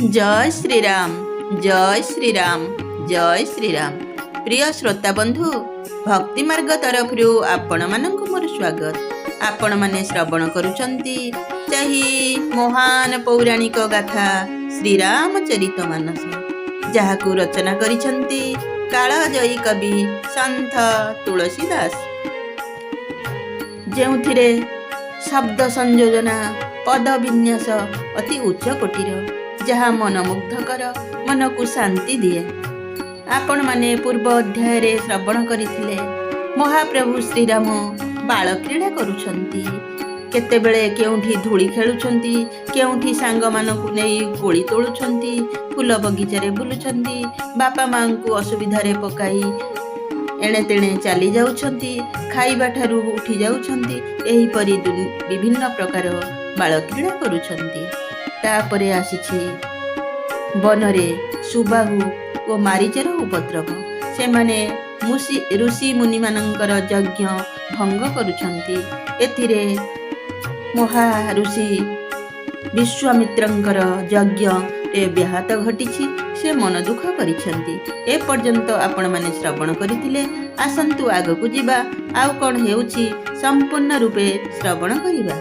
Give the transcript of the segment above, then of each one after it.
जय श्रीराम जय श्रीराम जय श्रीराम। प्रिय श्रोता बंधु, भक्ति मार्ग तरफ आपण मानक मोर स्वागत। आपण माने श्रवण करुचंती चाही महान पौराणिक गाथा श्रीरामचरित मानस, जहाकू रचना करिसंती कालजयी कवि संत तुलसीदास। जेउथिरे शब्द संयोजना पद विन्यास अति उच्च कोटीर, जहाँ मनमुग्धकर मन को शांति दिए। आपण माने पूर्व अध्याय रे श्रवण करिथिले महाप्रभु श्रीराम बाल क्रीड़ा करुछंती। केतेबेले केउठी धूली खेलुछंती, केउठी सांग मानकु नेई गोली तोलुछंती, फूल बगीचा रे बुलुछंती, बापा मां को असुविधा रे पकाई एणे तेणे चली जाउछंती, खाइबा ठारू उठी जाउछंती। एही परि विभिन्न प्रकार बाल क्रीड़ा करुछंती। तापरे आसीछि बनरे सुबाहु ओ मारीचर उपद्रव। से माने ऋषि मुनि मानकर यज्ञ भंग करुछंती। एथिरे महाऋषि विश्वामित्रंकर यज्ञ रे व्याहत घटिछि। से मन दुख करिछंती। ए पर्यंत आपण माने श्रवण करिथिले। आसंतु आगकु जिबा, आउ कोन हेउछि संपूर्ण रूपे श्रवण करिबा।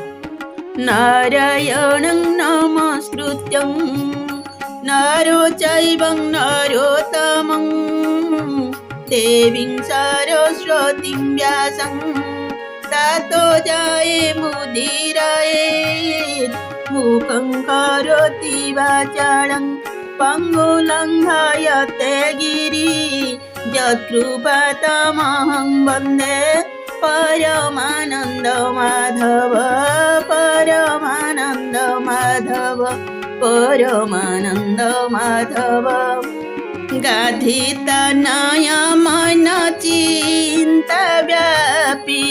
नारायणं नमस्कृत्यं नरो चैवं नरोत्तमं देवीं सरस्वतीं व्यासं ततो जयमुदीरयेत्। मूकं करोति वाचालं पङ्गुलं लङ्घयते गिरिं यत्कृपातमहं वन्दे परमानंद माधव परमानंद माधव परमानंद माधव। गाधिता नया मन चिंता व्यापी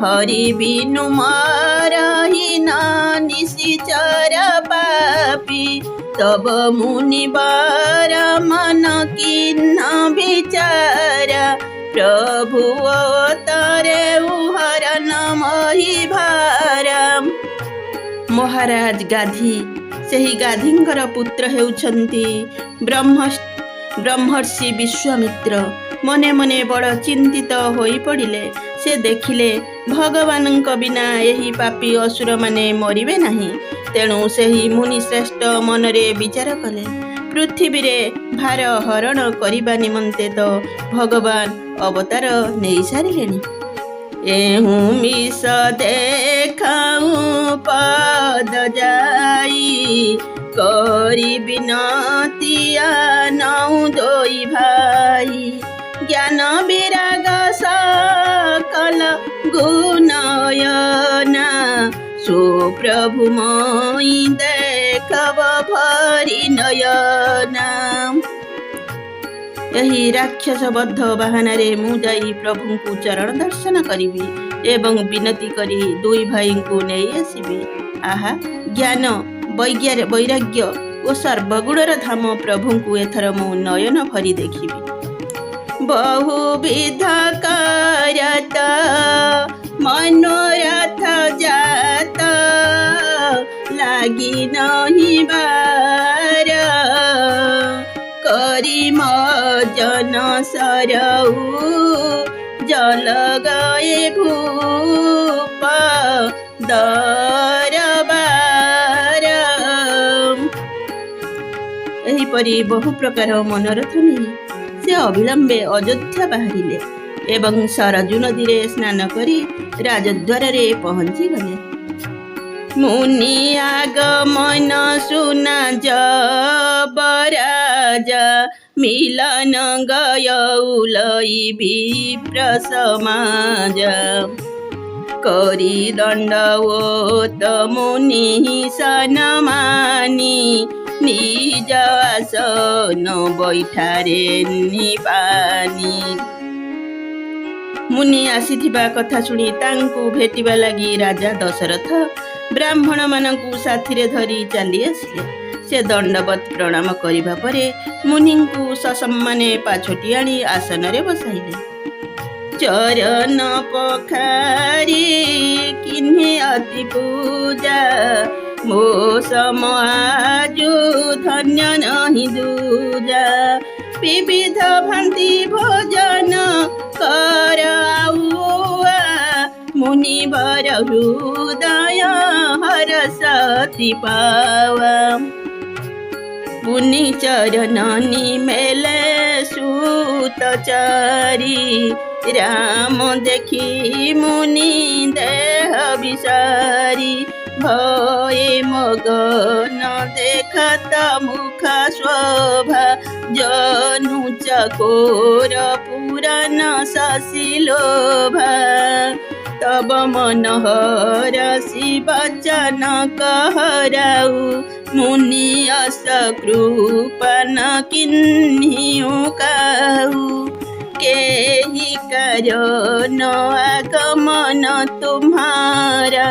हरि बिनु मरहीन निशिचर पापी। तब मुनिवर मन किन्न विचारा प्रभु तारे हरण मही भारा। महाराज गाधी सेही गाधींकर पुत्र हेउछंती ब्रह्मर्षि विश्वामित्र। मने मने बड़ चिंतित होई पड़िले। से देखिले भगवानंक बिना एही पापी असुर माने मरिबे नाही। तेणु सेही मुनि श्रेष्ठ मनरे विचार कले, पृथ्वी रे भार हरण करिबा निमंते तो भगवान अवतार नहीं सारिलेनी। एहू मिस देखाऊ पद जाई करी बिनतिया नौ दोई भाई। ज्ञान विराग सकल गुणयना सुप्रभु मोई देखब भरी नयना। यही राक्षस बद्ध बाहाना रे मु जाई प्रभु को चरण दर्शन करिबी एवं विनती करी दुई भाई को नहीं आसबी। आहा, ज्ञान वैराग्य और सर्वगुणर धाम प्रभु को एथर मु नयन भरी देखिबी। बहुविध करत मनोरथ जात लागी नहीं बार करी मजन सरऊ जल गए भूप दरबार। एहीपरि बहु प्रकार मनोरथ नहीं से अविलंबे अयोध्या बाहरिले एवं सरजू नदी रे स्नान करी राजद्वार रे पहुंची गले। मुनि आगमन सुना जब राजा मिलन गयौलई विप्र समाज। करी दंडवत मुनि सनमानी निज आसन बैठारे निपानी। मुनि आसीथिबा कथा शुणी तांकु भेटिबा लागि राजा दशरथ ब्राह्मण मानकु साथीरे धरी चली आसिले। से दंडवत प्रणाम करिबा परे मुनिंकु ससम्माने पाछोटी आनी आसन रे बसाइले। चरण पखारी किन्हे अति पूजा ମୋ ସମ ଆଜୁ ଧନ୍ୟ ନହିଁ ଦୂଜା ବିବିଧ ଭାନ୍ତି ଭୋଜନ କର ଆଉଆ ମୁନିବର ହୃଦୟ ହରସତି ପାୱା ମୁନି ଚରଣନି ମେଲେ ସୁତଚାରୀ ରାମ ଦେଖି ମୁନି ଦେହ ବିସାରୀ ভয়ে মগন দেখাত মুখা শোভা জনু চকোর পুরাণ শশী লোভা তব মনোহর শিবচন कहराऊ মুনি অস কৃপন কিন্হিউ কাউ केहि कारण आगमन तुम्हारा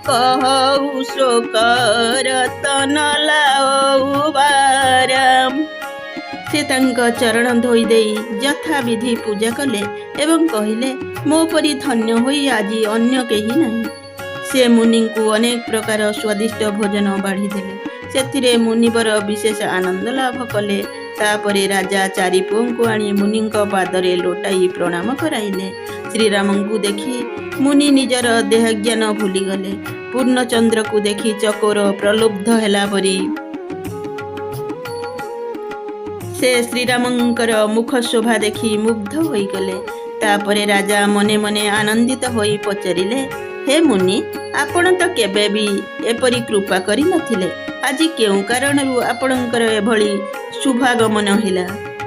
कहु शोकर तन लाओ बाराम। ସେ ତାଙ୍କ ଚରଣ ଧୋଇ ଦେଇ ଯଥାବିଧି ପୂଜା କଲେ ଏବଂ କହିଲେ, ମୋ ପରି ଧନ୍ୟ ହୋଇ ଆଜି ଅନ୍ୟ କେହି ନାହିଁ। ସେ ମୁନିଙ୍କୁ ଅନେକ ପ୍ରକାର ସ୍ୱାଦିଷ୍ଟ ଭୋଜନ ବାଢ଼ିଦେଲେ। ସେଥିରେ ମୁନିବର ବିଶେଷ ଆନନ୍ଦ ଲାଭ କଲେ। ତାପରେ ରାଜା ଚାରି ପୁଅଙ୍କୁ ଆଣି ମୁନିଙ୍କ ପାଦରେ ଲୋଟାଇ ପ୍ରଣାମ କରାଇଲେ। ଶ୍ରୀରାମଙ୍କୁ ଦେଖି ମୁନି ନିଜର ଦେହଜ୍ଞାନ ଭୁଲିଗଲେ। ପୂର୍ଣ୍ଣଚନ୍ଦ୍ରକୁ ଦେଖି ଚକୋର ପ୍ରଲୁବ୍ଧ ହେଲା ପରି ସେ ଶ୍ରୀରାମଙ୍କର ମୁଖ ଶୋଭା ଦେଖି ମୁଗ୍ଧ ହୋଇଗଲେ। ତାପରେ ରାଜା ମନେ ମନେ ଆନନ୍ଦିତ ହୋଇ ପଚାରିଲେ, ହେ ମୁନି, ଆପଣ ତ କେବେ ବି ଏପରି କୃପା କରିନଥିଲେ। ଆଜି କେଉଁ କାରଣରୁ ଆପଣଙ୍କର ଏଭଳି ଶୁଭାଗମନ ହେଲା?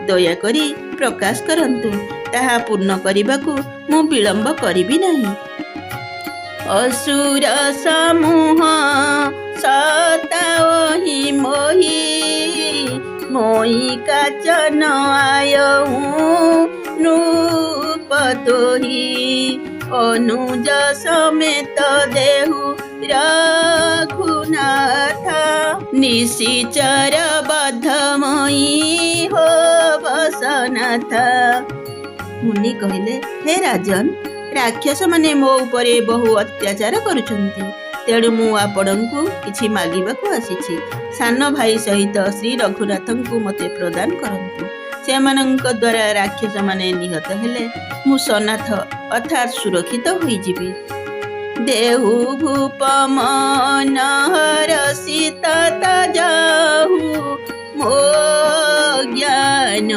ଦୟାକରି ପ୍ରକାଶ କରନ୍ତୁ। ତାହା ପୂର୍ଣ୍ଣ କରିବାକୁ ମୁଁ ବିଳମ୍ବ କରିବି ନାହିଁ। ଅସୁର ସମୂହ ସତାଓହି ମୋହି ମୋଇ କାଚନ ଆୟଉ ନୃପତୋହି ଅନୁଜ ସಮೇତ ଦେହୁ ରଘୁନାଥ ନିଶିଚର ବଧମୟୀ ହୋ ବସନାଥ। ମୁନି କହିଲେ, ହେ ରାଜନ, ରାକ୍ଷସମାନେ ମୋ ଉପରେ ବହୁ ଅତ୍ୟାଚାର କରୁଛନ୍ତି। ତେଣୁ ମୁଁ ଆପଣଙ୍କୁ କିଛି ମାଗିବାକୁ ଆସିଛି। ସାନ ଭାଇ ସହିତ ଶ୍ରୀ ରଘୁନାଥଙ୍କୁ ମୋତେ ପ୍ରଦାନ କରନ୍ତୁ। ସେମାନଙ୍କ ଦ୍ୱାରା ରାକ୍ଷସମାନେ ନିହତ ହେଲେ ମୁଁ ସନାଥ ଅର୍ଥାତ୍ ସୁରକ୍ଷିତ ହୋଇଯିବି। ଦେହୁ ଭୂପ ମନହର ସୀତା ଯାହୁ ମୋ ଜ୍ଞାନ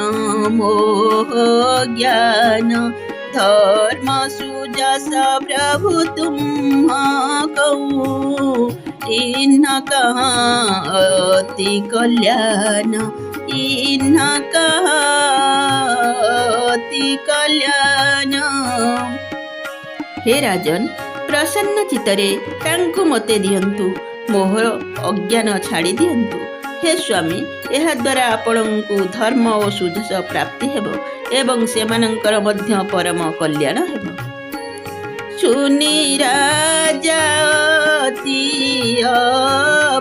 धर्म सुजस प्रभु तुमको इन्ह कहाँ अति कल्याण इन्ह कहाँ अति कल्याण। हे राजन, प्रसन्न चित्तरे तांकु मते दियंतु, मोहर अज्ञान छाड़ी दियंतु। हे स्वामी, ଏହା ଦ୍ୱାରା ଆପଣଙ୍କୁ ଧର୍ମ ଓ ସୁଯଶ ପ୍ରାପ୍ତି ହେବ ଏବଂ ସେମାନଙ୍କର ମଧ୍ୟ ପରମ କଲ୍ୟାଣ ହେବ। ଶୁନି ରାଜା ଅତି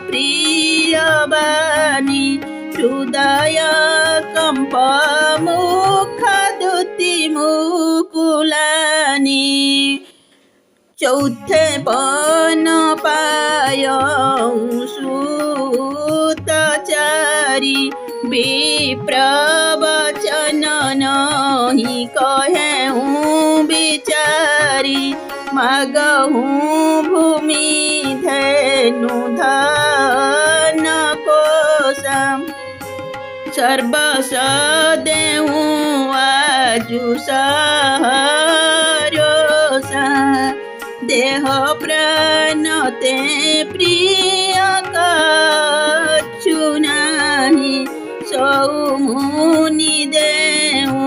ପ୍ରିୟବାଣୀ ହୃଦୟ କମ୍ପ ମୁଖ ଦୁତି ମୁକୁଲାନି ଚୌଥେ ପନ ପାୟ सुतचारी विप्रवचन नहीं कहूँ बिचारी मागहूँ भूमि धेनु धन कोशम सर्वस देहूँ आजु सहारोसा देह प्राण ते प्रिय कछु नाही सौमुनि देहु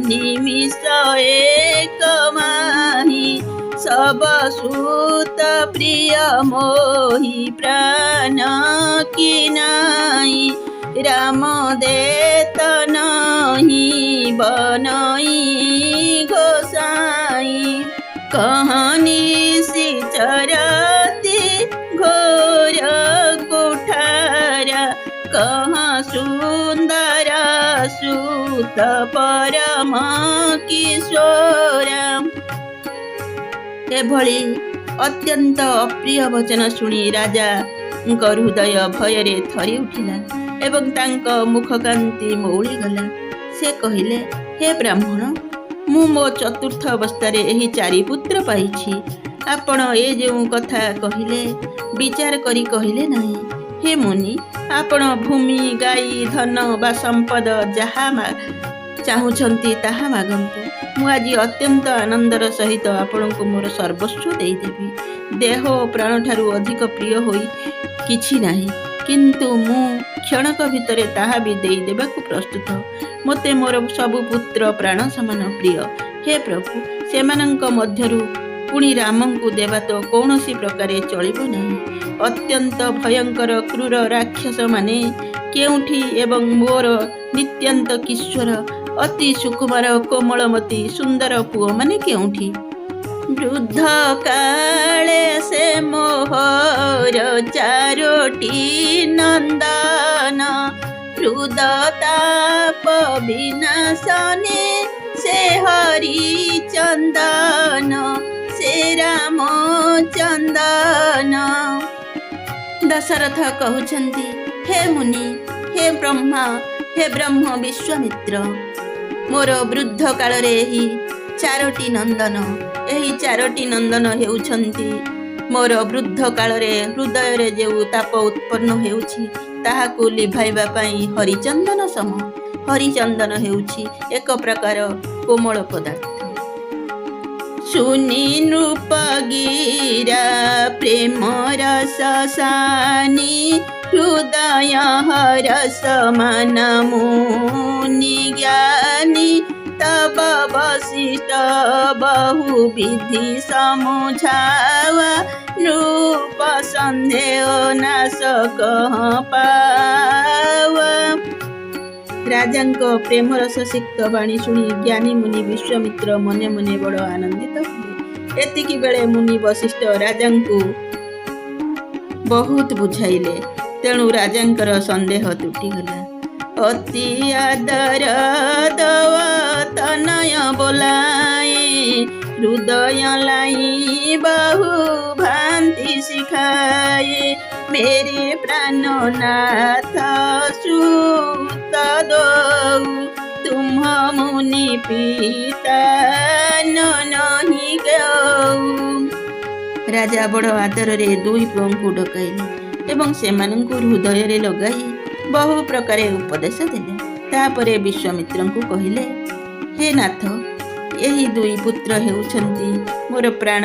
निमिष एक माही सब सुत प्रिय मोहि प्राण की नाई राम देत नहीं बनई गोसाई कहानी सी चरती घोर कुठारा कहाँ सुंदर सुत परम किशोर। एभଳି ଅତ୍ୟନ୍ତ ଅପ୍ରିୟ ବଚନ ଶୁଣି ରାଜା ହୃଦୟ ଭୟରେ ଥରି ଉଠିଲା ଏବଂ ତାଙ୍କ ମୁଖକାନ୍ତି ମଉଳିଗଲା। ସେ କହିଲେ, ହେ ବ୍ରାହ୍ମଣ, ମୁଁ ମୋ ଚତୁର୍ଥ ଅବସ୍ଥାରେ ଏହି 4 ପୁତ୍ର ପାଇଛି। ଆପଣ ଏ ଯେଉଁ କଥା କହିଲେ ବିଚାର କରି କହିଲେ ନାହିଁ। ହେ ମୁନି, ଆପଣ ଭୂମି, ଗାଈ, ଧନ ବା ସମ୍ପଦ ଯାହା ଚାହୁଁଛନ୍ତି ତାହା ମାଗନ୍ତୁ। ମୁଁ ଆଜି ଅତ୍ୟନ୍ତ ଆନନ୍ଦର ସହିତ ଆପଣଙ୍କୁ ମୋର ସର୍ବସ୍ୱ ଦେଇଦେବି। ଦେହ ଓ ପ୍ରାଣଠାରୁ ଅଧିକ ପ୍ରିୟ ହୋଇ କିଛି ନାହିଁ, କିନ୍ତୁ ମୁଁ କ୍ଷଣକ ଭିତରେ ତାହା ବି ଦେଇଦେବାକୁ ପ୍ରସ୍ତୁତ। ମୋତେ ମୋର ସବୁ ପୁତ୍ର ପ୍ରାଣ ସମାନ ପ୍ରିୟ। ହେ ପ୍ରଭୁ, ସେମାନଙ୍କ ମଧ୍ୟରୁ ପୁଣି ରାମଙ୍କୁ ଦେବା ତ କୌଣସି ପ୍ରକାରେ ଚଳିବ ନାହିଁ। ଅତ୍ୟନ୍ତ ଭୟଙ୍କର କ୍ରୂର ରାକ୍ଷସମାନେ କେଉଁଠି ଏବଂ ମୋର ନିତ୍ୟାନ୍ତ କିଶୋର ଅତି ସୁକୁମାର କୋମଳମତି ସୁନ୍ଦର ପୁଅମାନେ କେଉଁଠି? ବୃଦ୍ଧ କାଳେ ସେ ମୋହର 4ଟି ନନ୍ଦନ, ହୃଦ ତାପ ବିନାଶନେ ସେ ହରି ଚନ୍ଦନ, ସେ ରାମ ଚନ୍ଦନ। ଦଶରଥ କହୁଛନ୍ତି, ହେ ମୁନି, ହେ ବ୍ରହ୍ମା, ହେ ବ୍ରହ୍ମ ବିଶ୍ୱାମିତ୍ର, ମୋର ବୃଦ୍ଧ କାଳରେ ଏହି 4ଟି ନନ୍ଦନ, ଏହି 4ଟି ନନ୍ଦନ ହେଉଛନ୍ତି ମୋର ବୃଦ୍ଧ କାଳରେ ହୃଦୟରେ ଯେଉଁ ତାପ ଉତ୍ପନ୍ନ ହେଉଛି ତାହାକୁ ଲିଭାଇବା ପାଇଁ ହରିଚନ୍ଦନ ସମ। ହରିଚନ୍ଦନ ହେଉଛି ଏକ ପ୍ରକାର କୋମଳ ପଦାର୍ଥ। ଶୁନି ନୃପଗିରା ପ୍ରେମ ରସ ସାନି, ହୃଦୟ ହରସ ମାନ ମୁନି ଜ୍ଞାନୀ, तब वशिष्ठ बहु विधि समुझावा, नृप संदेह नाश कह पावा। राजांक प्रेम रस सिक्त बाणी शुणी ज्ञानी मुनि विश्वामित्र मने मने बड़ आनंदित हुए। एतिकी बेले मुनि वशिष्ठ राजांकु बहुत बुझाइले, तेणु राजांकर संदेह तुटिगला। अति आदर तनय बोलाए, हृदय लाई बहु भांति सिखाए, मेरे प्राणनाथ सुत दौ, तुम मुनि पिता नहीं गौ। राजा बड़ आदर रे 2 पुओंकु डकाइले एवं सेमानंकु हृदय रे लगाई बहु प्रकार उपदेश देले। तापरे विश्वामित्रंकु कहिले, हे नाथ, यही 2 पुत्र हेउछंती मोर प्राण।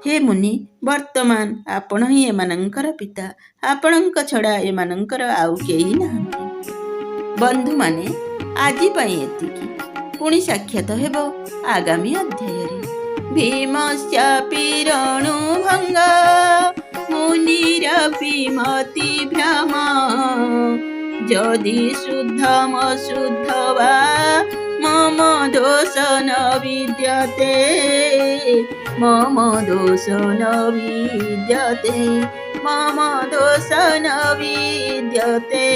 हे मुनि, वर्तमान आपण ही एमानंकर पिता। आपणंक छड़ा एमानंकर आउ केही नाहंती। बंधु माने आजि पई एतिकी, पुणी साक्षात हेबो आगामी अध्याय। भीमश्चापि रणुभंग, मुनिरपि मति भ्रम, यदि शुद्धम शुद्ध वा मम दोष न विद्यते, मम दोष न विद्यते, मम दोष न विद्यते।